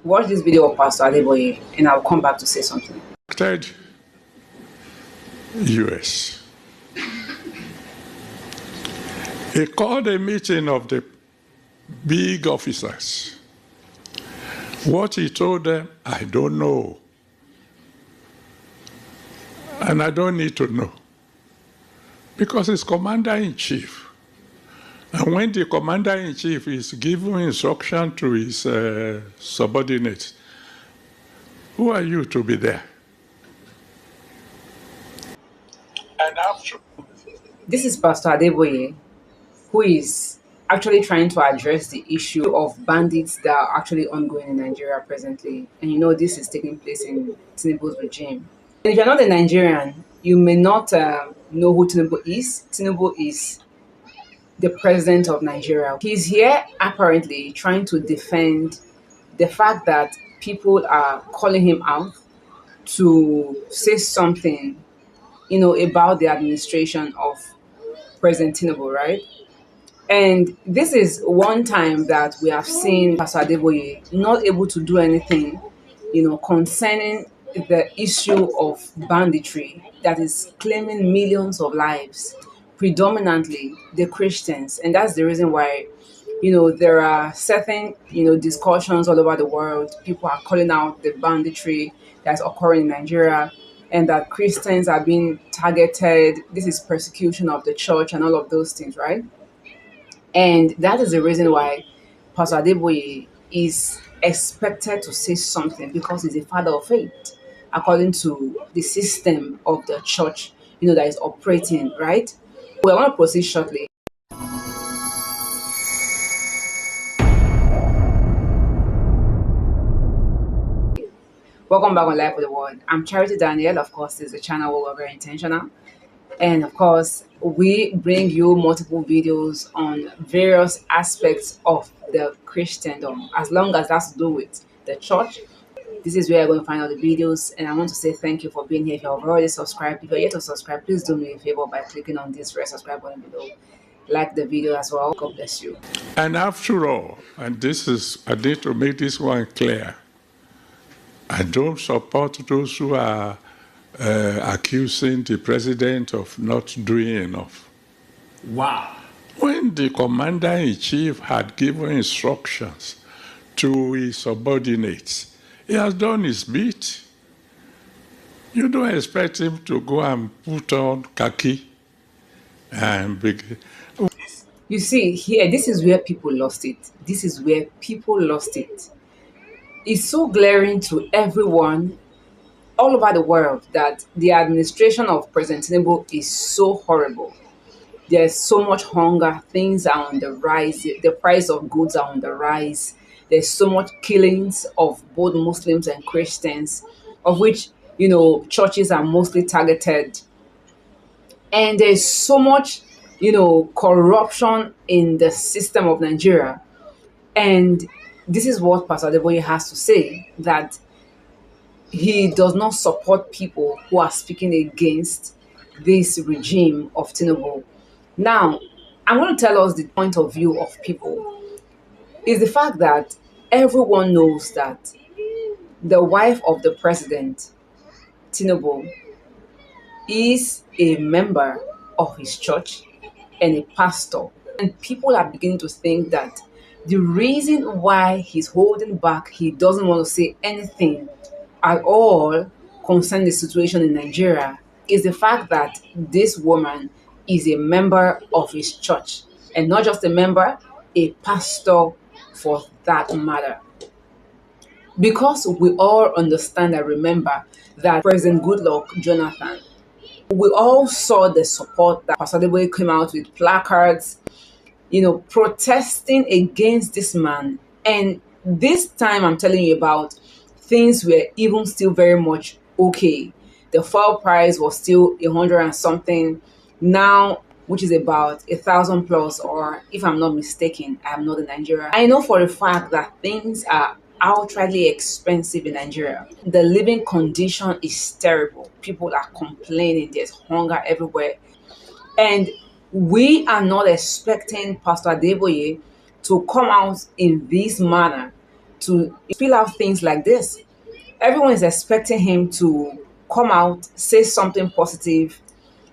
Watch this video of Pastor Adeboye and I'll come back to say something. Third, US. He called a meeting of the big officers. What he told them, I don't know. And I don't need to know. Because he's commander-in-chief. And when the commander-in-chief is giving instruction to his subordinates, who are you to be there? And after This is Pastor Adeboye, who is actually trying to address the issue of bandits that are actually ongoing in Nigeria presently. And you know, this is taking place in Tinubu's regime. And if you're not a Nigerian, you may not know who Tinubu is. Tinubu is the president of Nigeria. He's here apparently trying to defend the fact that people are calling him out to say something, about the administration of President Tinubu, right? And this is one time that we have seen Pastor Adeboye not able to do anything, concerning the issue of banditry that is claiming millions of lives, predominantly the Christians. And that's the reason why, there are certain, discussions all over the world. People are calling out the banditry that's occurring in Nigeria and that Christians are being targeted. This is persecution of the church and all of those things, right? And that is the reason why Pastor Adeboye is expected to say something because he's a father of faith, according to the system of the church, that is operating, right? We're going to proceed shortly. Welcome back on Life with the World. I'm Charity Daniel. Of course, this is a channel where we're very intentional. And of course, we bring you multiple videos on various aspects of the Christendom, as long as that's to do with the church. This is where you're going to find all the videos. And I want to say thank you for being here. If you've already subscribed, if you're yet to subscribe, please do me a favor by clicking on this red subscribe button below. Like the video as well. God bless you. And after all, and I need to make this one clear, I don't support those who are accusing the president of not doing enough. Wow. When the commander-in-chief had given instructions to his subordinates, he has done his bit. You don't expect him to go and put on khaki and begin. You see, here, this is where people lost it. This is where people lost it. It's so glaring to everyone all over the world that the administration of President Tinubu is so horrible. There's so much hunger, things are on the rise, the price of goods are on the rise. There's so much killings of both Muslims and Christians, of which, churches are mostly targeted. And there's so much, corruption in the system of Nigeria. And this is what Pastor Adeboye has to say, that he does not support people who are speaking against this regime of Tinubu. Now, I'm going to tell us the point of view of people. Is the fact that everyone knows that the wife of the president, Tinubu, is a member of his church and a pastor. And people are beginning to think that the reason why he's holding back, he doesn't want to say anything at all concerning the situation in Nigeria, is the fact that this woman is a member of his church. And not just a member, a pastor for that matter. Because we all understand and remember that President Goodluck Jonathan, we all saw the support that Pastor Adeboye came out with placards, protesting against this man. And this time I'm telling you about, things were even still very much okay. The fuel price was still 100 and something now, which is about 1,000 plus, or if I'm not mistaken, I'm not in Nigeria. I know for a fact that things are outrightly expensive in Nigeria. The living condition is terrible. People are complaining. There's hunger everywhere. And we are not expecting Pastor Adeboye to come out in this manner to spill out things like this. Everyone is expecting him to come out, say something positive,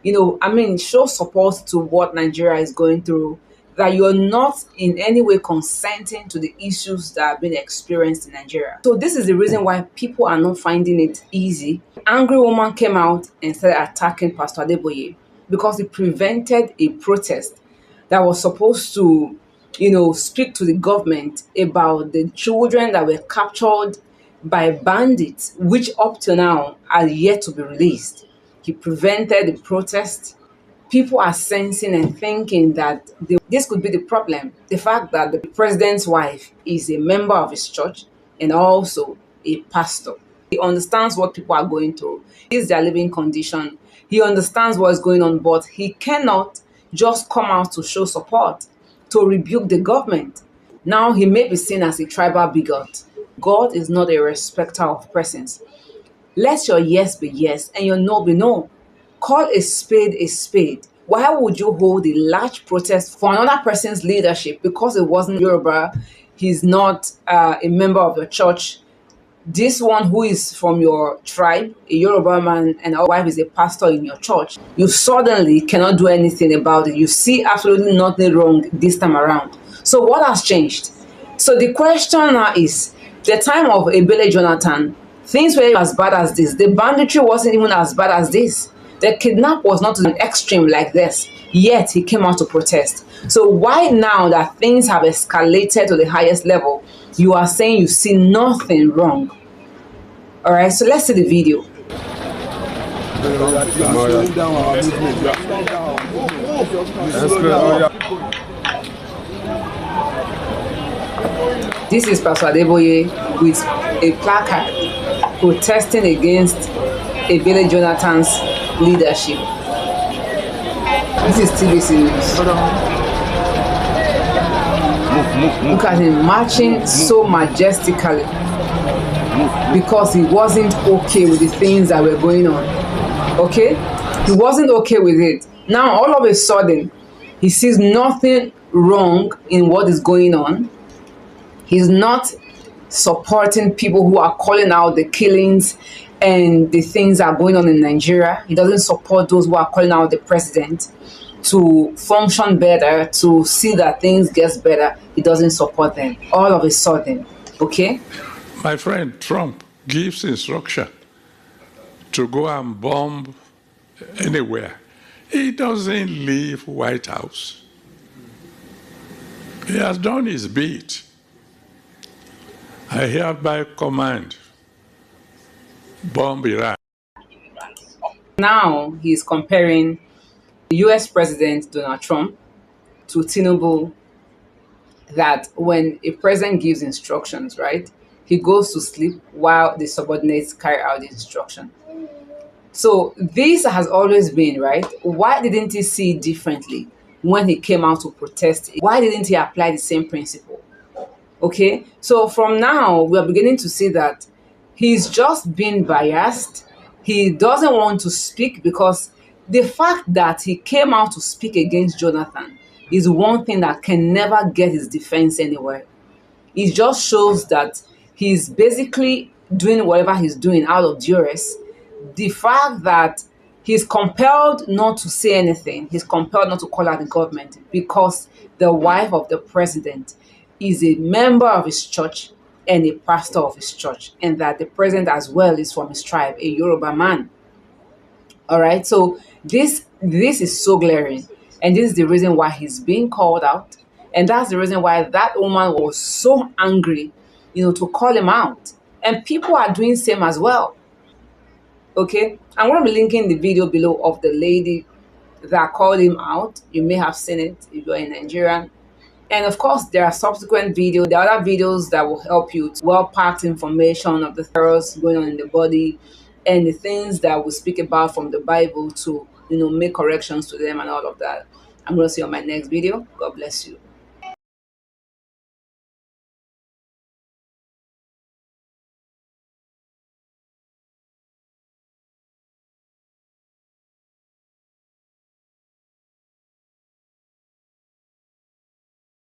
show support to what Nigeria is going through, that you're not in any way consenting to the issues that have been experienced in Nigeria. So this is the reason why people are not finding it easy. Angry woman came out and started attacking Pastor Adeboye because he prevented a protest that was supposed to, speak to the government about the children that were captured by bandits, which up to now are yet to be released. He prevented the protest. People are sensing and thinking that this could be the problem. The fact that the president's wife is a member of his church and also a pastor. He understands what people are going through. Is their living condition. He understands what's going on, but he cannot just come out to show support, to rebuke the government. Now he may be seen as a tribal bigot. God is not a respecter of persons. Let your yes be yes and your no be no. Call a spade a spade. Why would you hold a large protest for another person's leadership because it wasn't Yoruba? He's not a member of your church. This one who is from your tribe, a Yoruba man, and our wife is a pastor in your church, you suddenly cannot do anything about it. You see absolutely nothing wrong this time around. So what has changed? So the question now is, the time of Ebele Jonathan, things were as bad as this. The banditry wasn't even as bad as this. The kidnap was not to an extreme like this. Yet he came out to protest. So why now that things have escalated to the highest level, you are saying you see nothing wrong? All right, so let's see the video. This is Pastor Adeboye with a placard protesting against Ebele Jonathan's leadership. This is TVC News. Look at him marching so majestically because he wasn't okay with the things that were going on. Okay? He wasn't okay with it. Now, all of a sudden, he sees nothing wrong in what is going on. He's not supporting people who are calling out the killings and the things that are going on in Nigeria. He doesn't support those who are calling out the president to function better, to see that things get better. He doesn't support them. All of a sudden, okay? My friend Trump gives instruction to go and bomb anywhere. He doesn't leave White House. He has done his bit. I hereby command, bomb Iran. Now he's comparing the US President Donald Trump to Tinubu, that when a president gives instructions, right, he goes to sleep while the subordinates carry out the instruction. So this has always been, right? Why didn't he see it differently when he came out to protest? Why didn't he apply the same principle? Okay, so from now, we are beginning to see that he's just being biased. He doesn't want to speak because the fact that he came out to speak against Jonathan is one thing that can never get his defense anywhere. It just shows that he's basically doing whatever he's doing out of duress. The fact that he's compelled not to say anything, he's compelled not to call out the government because the wife of the president is a member of his church and a pastor of his church, and that the president as well is from his tribe, a Yoruba man. All right, so this is so glaring, and this is the reason why he's being called out, and that's the reason why that woman was so angry, to call him out, and people are doing same as well. Okay, I'm going to be linking the video below of the lady that called him out. You may have seen it if you're in Nigeria. And of course, there are subsequent videos. There are other videos that will help you to well-packed information of the errors going on in the body and the things that we speak about from the Bible to, make corrections to them and all of that. I'm going to see you on my next video. God bless you.